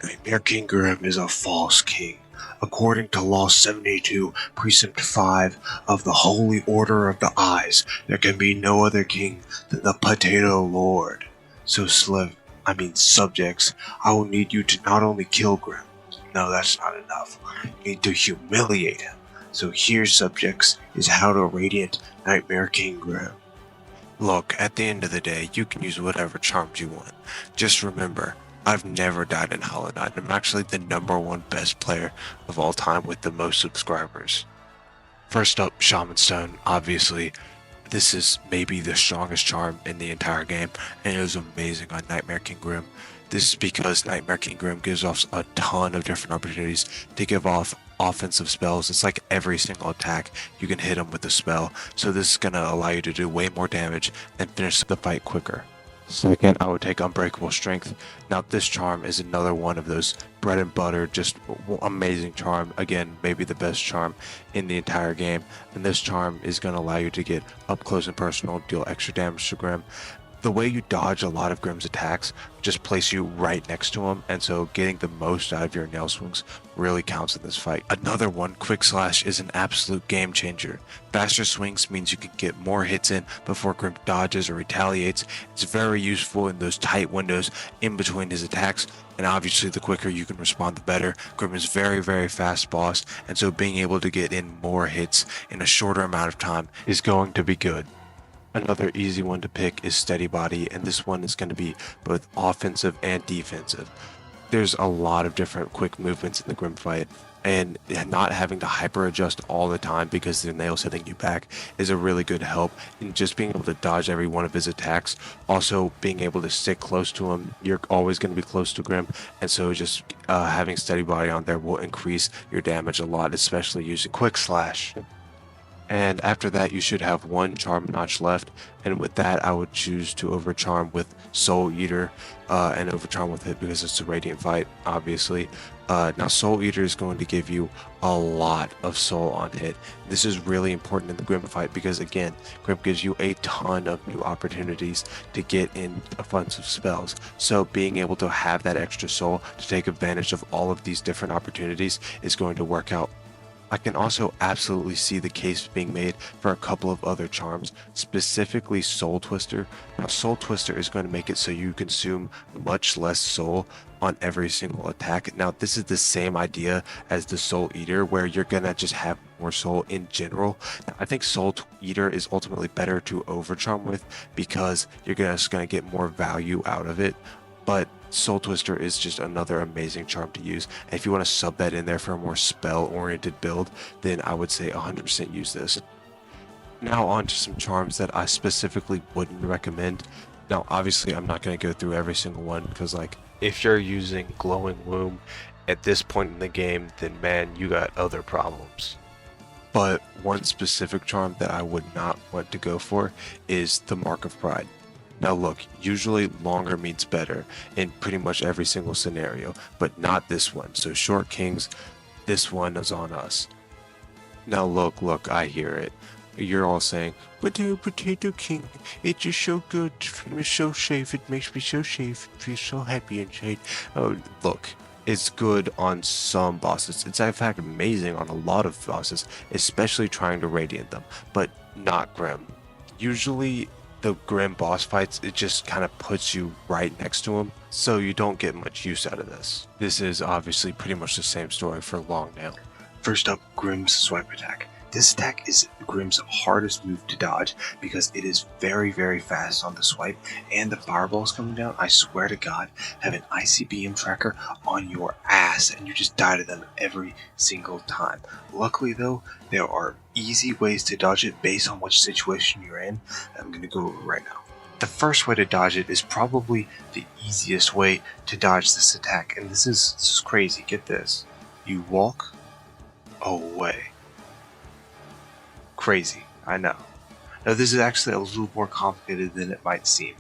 Nightmare King Grimm is a false king. According to Law 72, Precept 5 of the Holy Order of the Eyes, there can be no other king than the Potato Lord. So subjects, I will need you to not only kill Grimm. No, that's not enough. You need to humiliate him. So here, subjects, is how to radiant Nightmare King Grimm. Look, at the end of the day, you can use whatever charms you want. Just remember, I've never died in Hollow Knight. I'm actually the #1 best player of all time with the most subscribers. First up, Shaman Stone. Obviously, this is maybe the strongest charm in the entire game, and it was amazing on Nightmare King Grimm. This is because Nightmare King Grimm gives off a ton of different opportunities to give off offensive spells. It's like every single attack you can hit him with a spell, so this is going to allow you to do way more damage and finish the fight quicker. Second, I would take Unbreakable Strength. Now this charm is another one of those bread and butter, just amazing charm. Again, maybe the best charm in the entire game, and this charm is going to allow you to get up close and personal, deal extra damage to Grimm. The way you dodge a lot of Grimm's attacks just place you right next to him, and so getting the most out of your nail swings really counts in this fight. Another one, Quick Slash, is an absolute game changer. Faster swings means you can get more hits in before Grimm dodges or retaliates. It's very useful in those tight windows in between his attacks, and obviously the quicker you can respond the better. Grimm is very fast boss, and so being able to get in more hits in a shorter amount of time is going to be good. Another easy one to pick is Steady Body, and this one is going to be both offensive and defensive. There's a lot of different quick movements in the Grimm fight, and not having to hyper adjust all the time because the nail's hitting you back is a really good help in just being able to dodge every one of his attacks. Also being able to stick close to him, you're always going to be close to Grimm, and so just having Steady Body on there will increase your damage a lot, especially using Quick Slash. And after that, you should have one charm notch left, and with that I would choose to overcharm with Soul Eater, and overcharm with it because it's a radiant fight, obviously. Now Soul Eater is going to give you a lot of soul on hit. This is really important in the Grimm fight because, again, Grimm gives you a ton of new opportunities to get in offensive spells, so being able to have that extra soul to take advantage of all of these different opportunities is going to work out. I can also absolutely see the case being made for a couple of other charms, specifically Soul Twister. Now Soul Twister is going to make it so you consume much less soul on every single attack. Now this is the same idea as the Soul Eater, where you're going to just have more soul in general. Now, I think Soul Eater is ultimately better to overcharm with because you're just going to get more value out of it, but Soul Twister is just another amazing charm to use, and if you want to sub that in there for a more spell-oriented build, then I would say 100% use this. Now on to some charms that I specifically wouldn't recommend. Now obviously I'm not going to go through every single one because, like, if you're using Glowing Womb at this point in the game, then man, you got other problems. But one specific charm that I would not want to go for is the Mark of Pride. Now look, usually longer means better in pretty much every single scenario, but not this one. So Short Kings, this one is on us. Now look, I hear it. You're all saying, Potato King, it's just so good, it's so safe, it makes me so safe, it feels so happy inside. Oh, look, it's good on some bosses. It's in fact amazing on a lot of bosses, especially trying to radiant them, but not Grimm. Usually the Grimm boss fights, it just kind of puts you right next to him, so you don't get much use out of this. This is obviously pretty much the same story for Long Nail. First up, Grimm's Swipe Attack. This attack is Grimm's hardest move to dodge because it is very fast on the swipe, and the fireballs coming down, I swear to God, have an ICBM tracker on your ass and you just die to them every single time. Luckily though, there are easy ways to dodge it based on which situation you're in. I'm going to go over right now. The first way to dodge it is probably the easiest way to dodge this attack, and this is crazy. Get this. You walk away. Crazy, I know. Now this is actually a little more complicated than it might seem.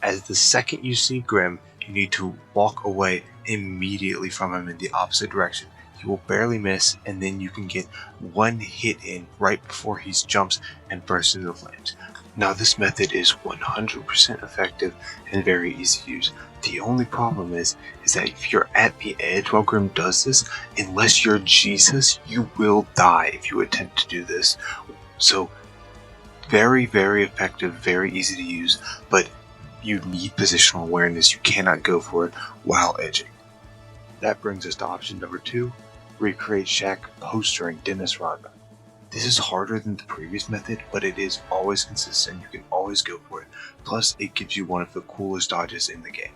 As the second you see Grimm, you need to walk away immediately from him in the opposite direction. He will barely miss, and then you can get one hit in right before he jumps and bursts into the flames. Now this method is 100% effective and very easy to use. The only problem is that if you're at the edge while Grimm does this, unless you're Jesus, you will die if you attempt to do this. So very, very effective, very easy to use, but you need positional awareness. You cannot go for it while edging. That brings us to option number 2, recreate Shaq post-during Dennis Rodman. This is harder than the previous method, but it is always consistent. You can always go for it. Plus, it gives you one of the coolest dodges in the game.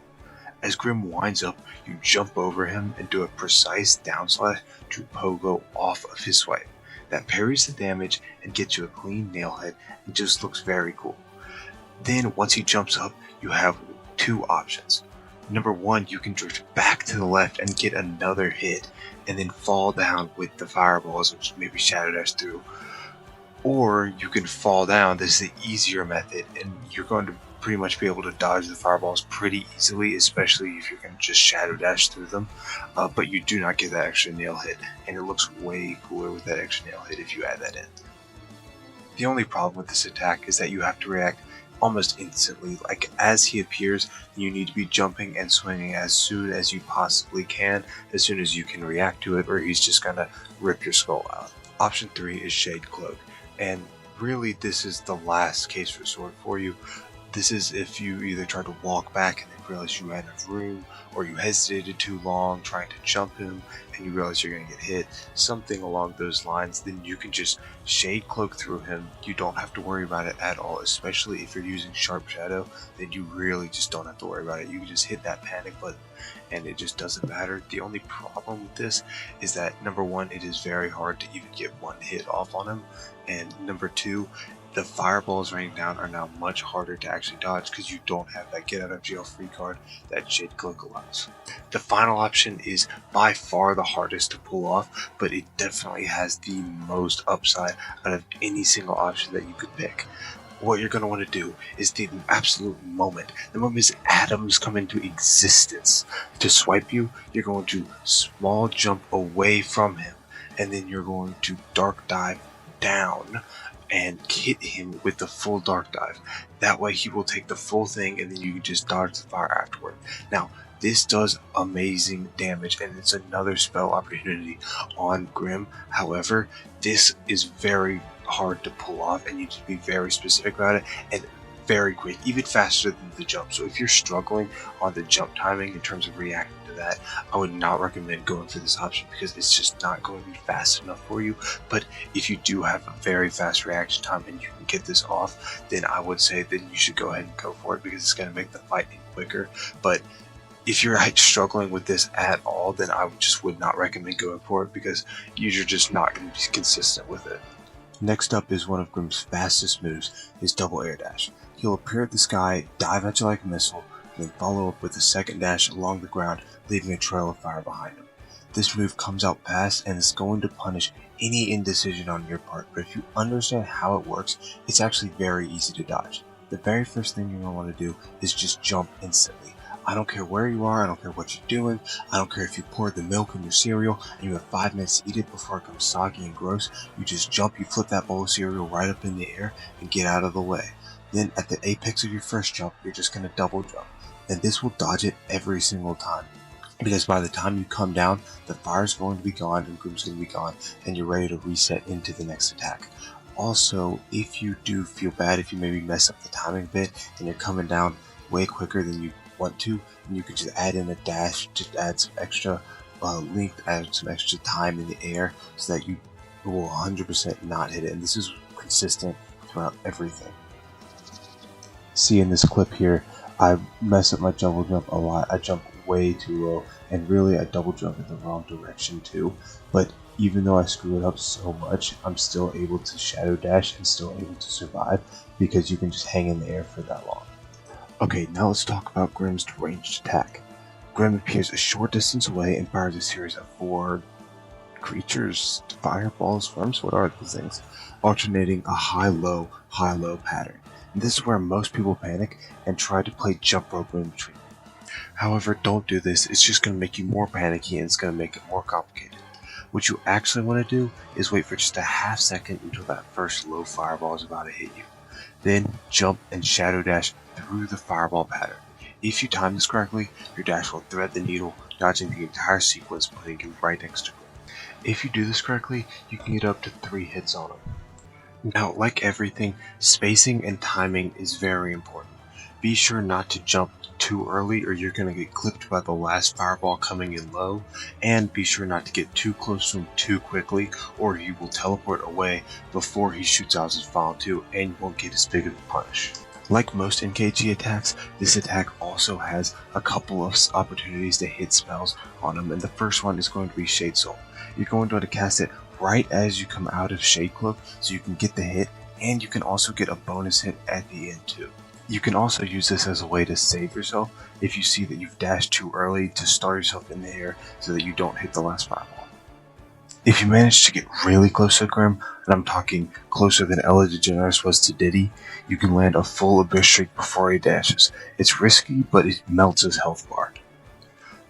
As Grimm winds up, you jump over him and do a precise down slash to pogo off of his swipe. That parries the damage and gets you a clean nail head and just looks very cool. Then, once he jumps up, you have 2 options. Number 1, you can drift back to the left and get another hit, and then fall down with the fireballs, which maybe Shadow Dash through. Or you can fall down. This is the easier method, and you're going to pretty much be able to dodge the fireballs pretty easily, especially if you can just Shadow Dash through them. But you do not get that extra nail hit, and it looks way cooler with that extra nail hit if you add that in. The only problem with this attack is that you have to react almost instantly. Like, as he appears, you need to be jumping and swinging as soon as you possibly can, as soon as you can react to it, or he's just gonna rip your skull out. Option 3 is Shade Cloak, and really this is the last case resort for you. This is if you either try to walk back and then realize you ran out of room, or you hesitated too long trying to jump him and you realize you're going to get hit, something along those lines, then you can just Shade Cloak through him. You don't have to worry about it at all, especially if you're using Sharp Shadow, then you really just don't have to worry about it. You can just hit that panic button and it just doesn't matter. The only problem with this is that, number 1, it is very hard to even get one hit off on him, and number 2, the fireballs raining down are now much harder to actually dodge because you don't have that get out of jail free card that Shade Cloak allows. The final option is by far the hardest to pull off, but it definitely has the most upside out of any single option that you could pick. What you're going to want to do is the absolute moment. The moment his atoms come into existence to swipe you, you're going to small jump away from him, and then you're going to dark dive down and hit him with the full dark dive. That way he will take the full thing and then you can just dodge the fire afterward. Now, this does amazing damage and it's another spell opportunity on Grimm. However, this is very hard to pull off and you need to be very specific about it and very quick, even faster than the jump. So if you're struggling on the jump timing in terms of reacting to that, I would not recommend going for this option because it's just not going to be fast enough for you. But if you do have a very fast reaction time and you can get this off, then I would say then you should go ahead and go for it because it's going to make the fight quicker. But if you're struggling with this at all, then I just would not recommend going for it because you're just not going to be consistent with it. Next up is one of Grimm's fastest moves, his double air dash. He'll appear at the sky, dive at you like a missile, and then follow up with a second dash along the ground, leaving a trail of fire behind him. This move comes out fast and is going to punish any indecision on your part, but if you understand how it works, it's actually very easy to dodge. The very first thing you're going to want to do is just jump instantly. I don't care where you are, I don't care what you're doing, I don't care if you poured the milk in your cereal and you have 5 minutes to eat it before it becomes soggy and gross, you just jump, you flip that bowl of cereal right up in the air and get out of the way. Then at the apex of your first jump, you're just going to double jump, and this will dodge it every single time. Because by the time you come down, the fire's going to be gone and Grimm's going to be gone, and you're ready to reset into the next attack. Also, if you do feel bad, if you maybe mess up the timing a bit and you're coming down way quicker than you want to, and you could just add in a dash, just add some extra length, add some extra time in the air so that you will 100% not hit it, and this is consistent throughout everything. See in this clip here, I mess up my double jump a lot. I jump way too low, and really I double jump in the wrong direction too, but even though I screw it up so much, I'm still able to shadow dash and still able to survive because you can just hang in the air for that long. Okay, now let's talk about Grimm's ranged attack. Grimm appears a short distance away and fires a series of 4 creatures, fireballs, worms, what are these things? Alternating a high-low pattern. And this is where most people panic and try to play jump rope in between. However, don't do this, it's just going to make you more panicky and it's going to make it more complicated. What you actually want to do is wait for just a half second until that first low fireball is about to hit you. Then jump and shadow dash through the fireball pattern. If you time this correctly, your dash will thread the needle, dodging the entire sequence, putting you right next to Grimm. If you do this correctly, you can get up to 3 hits on him. Now, like everything, spacing and timing is very important. Be sure not to jump too early or you're going to get clipped by the last fireball coming in low, and be sure not to get too close to him too quickly or he will teleport away before he shoots out his final 2 and you won't get as big of a punish. Like most NKG attacks, this attack also has a couple of opportunities to hit spells on him, and the first one is going to be Shade Soul. You're going to want to cast it right as you come out of Shade Cloak so you can get the hit, and you can also get a bonus hit at the end too. You can also use this as a way to save yourself if you see that you've dashed too early to start yourself in the air so that you don't hit the last fireball. If you manage to get really close to Grimm, and I'm talking closer than Ella DeGeneres was to Diddy, you can land a full Abyss Streak before he dashes. It's risky, but it melts his health bar.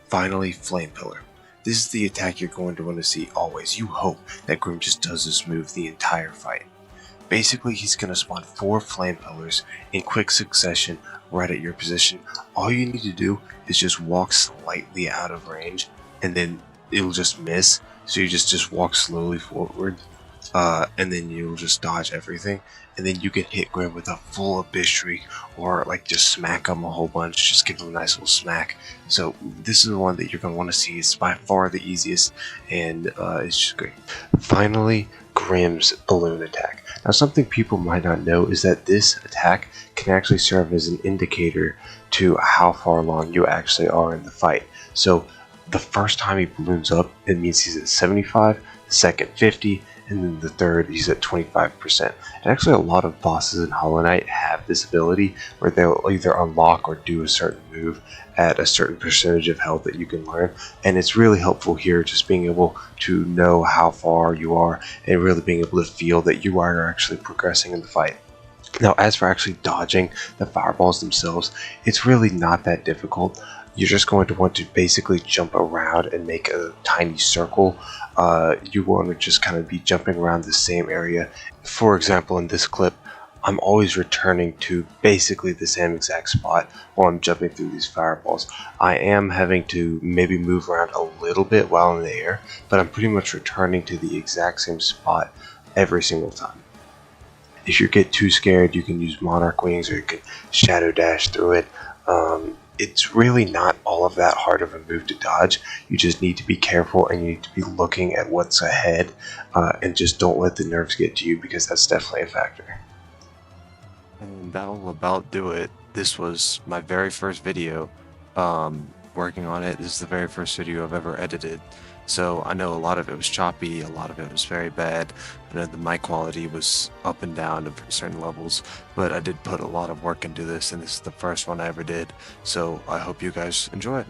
Finally, Flame Pillar. This is the attack you're going to want to see always. You hope that Grimm just does this move the entire fight. Basically, he's going to spawn 4 Flame Pillars in quick succession right at your position. All you need to do is just walk slightly out of range, and then it'll just miss. So you just walk slowly forward, and then you'll just dodge everything, and then you can hit Grimm with a full Abyss Streak, or like just smack him a whole bunch, just give him a nice little smack. So this is the one that you're going to want to see. It's by far the easiest, and it's just great. Finally, Grimm's balloon attack. Now, something people might not know is that this attack can actually serve as an indicator to how far along you actually are in the fight. So the first time he balloons up, it means he's at 75, the second 50, and then the third he's at 25%. And actually a lot of bosses in Hollow Knight have this ability where they'll either unlock or do a certain move at a certain percentage of health that you can learn, and it's really helpful here just being able to know how far you are and really being able to feel that you are actually progressing in the fight. Now, as for actually dodging the fireballs themselves, it's really not that difficult. You're just going to want to basically jump around and make a tiny circle. You want to just kind of be jumping around the same area. For example, in this clip, I'm always returning to basically the same exact spot while I'm jumping through these fireballs. I am having to maybe move around a little bit while in the air, but I'm pretty much returning to the exact same spot every single time. If you get too scared, you can use Monarch Wings or you can Shadow Dash through it. It's really not all of that hard of a move to dodge. You just need to be careful and you need to be looking at what's ahead, and just don't let the nerves get to you, because that's definitely a factor. And that'll about do it. This was my very first video working on it. This is the very first video I've ever edited. So I know a lot of it was choppy, a lot of it was very bad, the mic quality was up and down at certain levels, but I did put a lot of work into this, and this is the first one I ever did, so I hope you guys enjoy it.